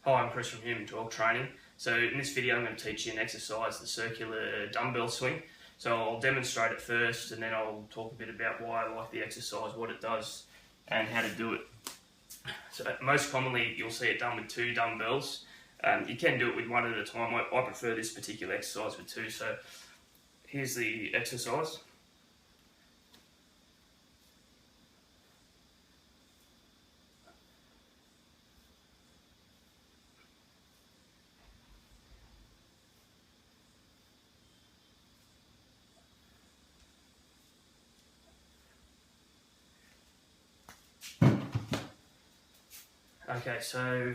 Hi, I'm Chris from Human Talk Training. So in this video I'm going to teach you an exercise, the circular dumbbell swing. So I'll demonstrate it first and then I'll talk a bit about why I like the exercise, what it does and how to do it. So most commonly you'll see it done with 2 dumbbells. You can do it with 1 at a time. I prefer this particular exercise with 2. So here's the exercise. Okay, so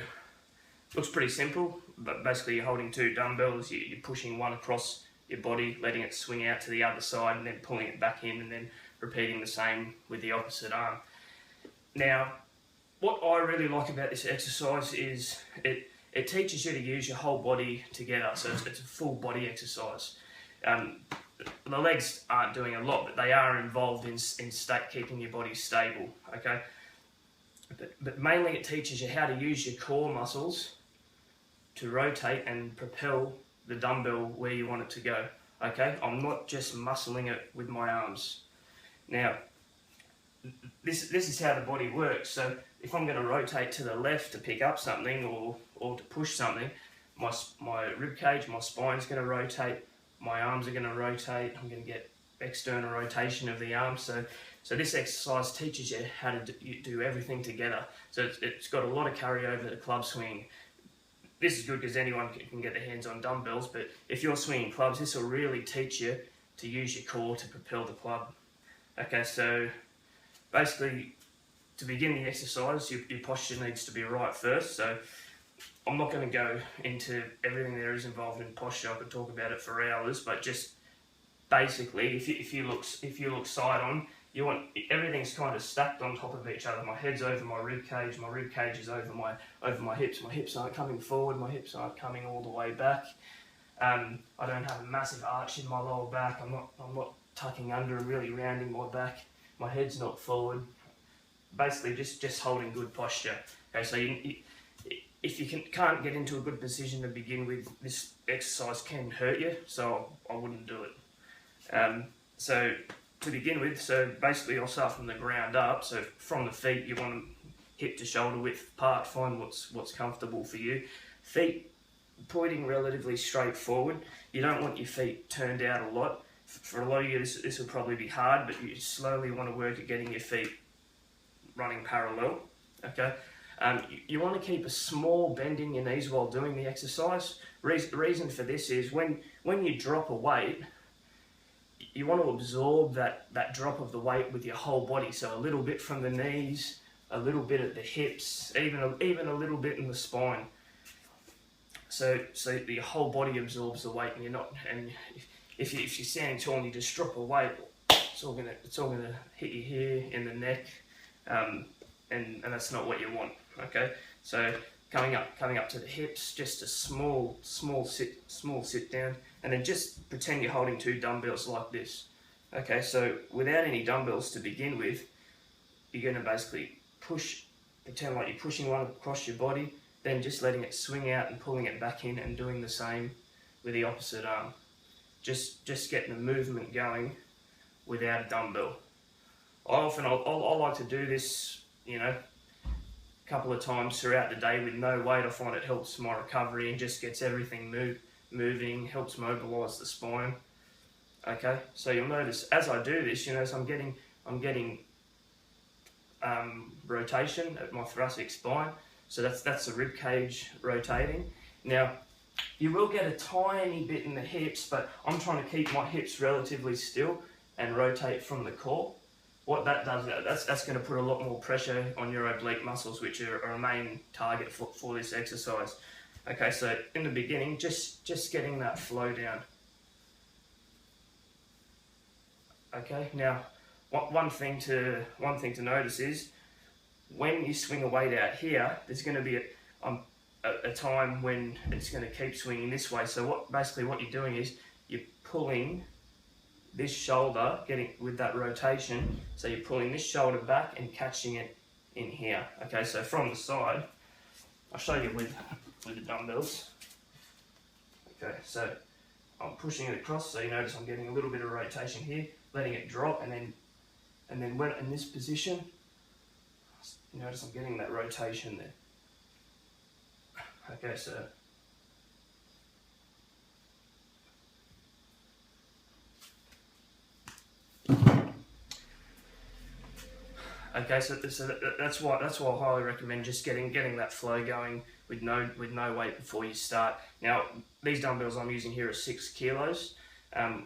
looks pretty simple, but basically you're holding 2 dumbbells, you're pushing one across your body, letting it swing out to the other side and then pulling it back in and then repeating the same with the opposite arm. Now, what I really like about this exercise is it teaches you to use your whole body together, so it's a full body exercise. The legs aren't doing a lot, but they are involved in keeping your body stable, okay? But mainly it teaches you how to use your core muscles to rotate and propel the dumbbell where you want it to go, okay? I'm not just muscling it with my arms. Now, this is how the body works. So if I'm going to rotate to the left to pick up something or to push something, my rib cage, my spine is going to rotate, my arms are going to rotate, I'm going to get external rotation of the arms. So this exercise teaches you how to do everything together. So it's got a lot of carryover to club swinging. This is good because anyone can get their hands on dumbbells, but if you're swinging clubs, this will really teach you to use your core to propel the club. Okay, so basically to begin the exercise, your posture needs to be right first. So I'm not going to go into everything there is involved in posture. I could talk about it for hours, but just basically, if you look side on, you want everything's kind of stacked on top of each other. My head's over my rib cage is over my hips. My hips aren't coming forward, my hips aren't coming all the way back. I don't have a massive arch in my lower back. I'm not tucking under and really rounding my back. My head's not forward. Basically, just holding good posture. Okay, so if you can't get into a good position to begin with, this exercise can hurt you. So I wouldn't do it. So to begin with, so basically I'll start from the ground up. So from the feet, you want them hip to shoulder width apart. Find what's comfortable for you. Feet pointing relatively straight forward. You don't want your feet turned out a lot. For a lot of you, this will probably be hard, but you slowly want to work at getting your feet running parallel. Okay. You want to keep a small bend in your knees while doing the exercise. Reason for this is when you drop a weight, you want to absorb that drop of the weight with your whole body. So a little bit from the knees, a little bit at the hips, even a little bit in the spine. So your whole body absorbs the weight, and you're not. And if you're standing tall and you just drop a weight, it's all gonna hit you here in the neck, and that's not what you want. Okay, so coming up to the hips, just a small sit down, and then just pretend you're holding 2 dumbbells like this. Okay, so without any dumbbells to begin with, you're going to basically pretend like you're pushing one across your body, then just letting it swing out and pulling it back in and doing the same with the opposite arm. Just getting the movement going without a dumbbell. I like to do this, a couple of times throughout the day with no weight. I find it helps my recovery and just gets everything moving, helps mobilize the spine. Okay, so you'll notice as I do this, so I'm getting rotation at my thoracic spine. So that's the rib cage rotating. Now you will get a tiny bit in the hips, but I'm trying to keep my hips relatively still and rotate from the core. What that does, that's going to put a lot more pressure on your oblique muscles, which are a main target for this exercise. Okay, so in the beginning, just getting that flow down. Okay, now one thing to notice is when you swing a weight out here, there's going to be a time when it's going to keep swinging this way. So basically what you're doing is you're pulling this shoulder, getting with that rotation, so you're pulling this shoulder back and catching it in here. Okay, so from the side, I'll show you with with the dumbbells. Okay, so I'm pushing it across, so you notice I'm getting a little bit of rotation here, letting it drop, and then when in this position, you notice I'm getting that rotation there. Okay, so that's why I highly recommend just getting that flow going with no weight before you start. Now these dumbbells I'm using here are 6 kilos,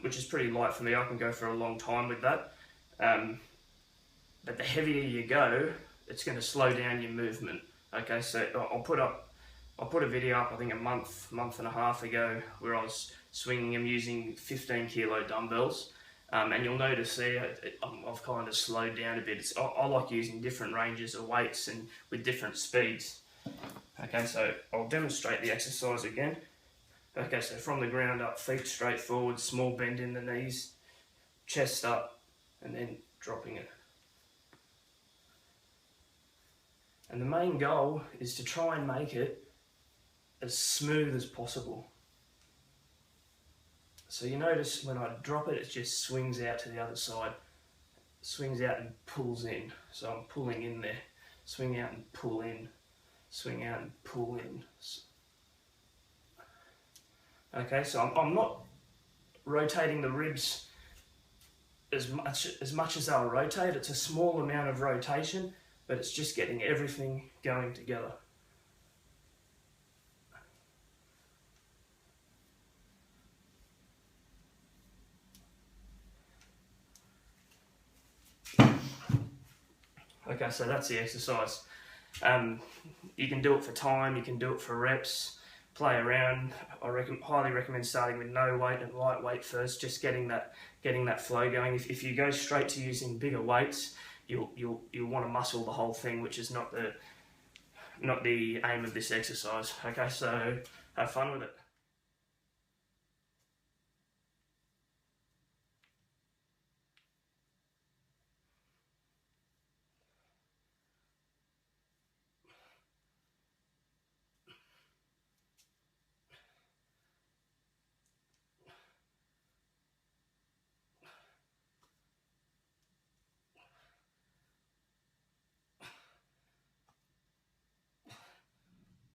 which is pretty light for me. I can go for a long time with that. But the heavier you go, it's going to slow down your movement. Okay, so I'll put a video up, I think a month and a half ago, where I was swinging them using 15 kilo dumbbells. And you'll notice there, I've kind of slowed down a bit. I like using different ranges of weights and with different speeds. Okay, so I'll demonstrate the exercise again. Okay, so from the ground up, feet straight forward, small bend in the knees, chest up, and then dropping it. And the main goal is to try and make it as smooth as possible. So you notice when I drop it, it just swings out to the other side. Swings out and pulls in. So I'm pulling in there. Swing out and pull in. Swing out and pull in. Okay, so I'm not rotating the ribs as much as they'll rotate. It's a small amount of rotation, but it's just getting everything going together. Okay, so that's the exercise. You can do it for time, you can do it for reps, play around. I highly recommend starting with no weight and light weight first, just getting that flow going. If you go straight to using bigger weights, you'll want to muscle the whole thing, which is not the aim of this exercise. Okay, so have fun with it.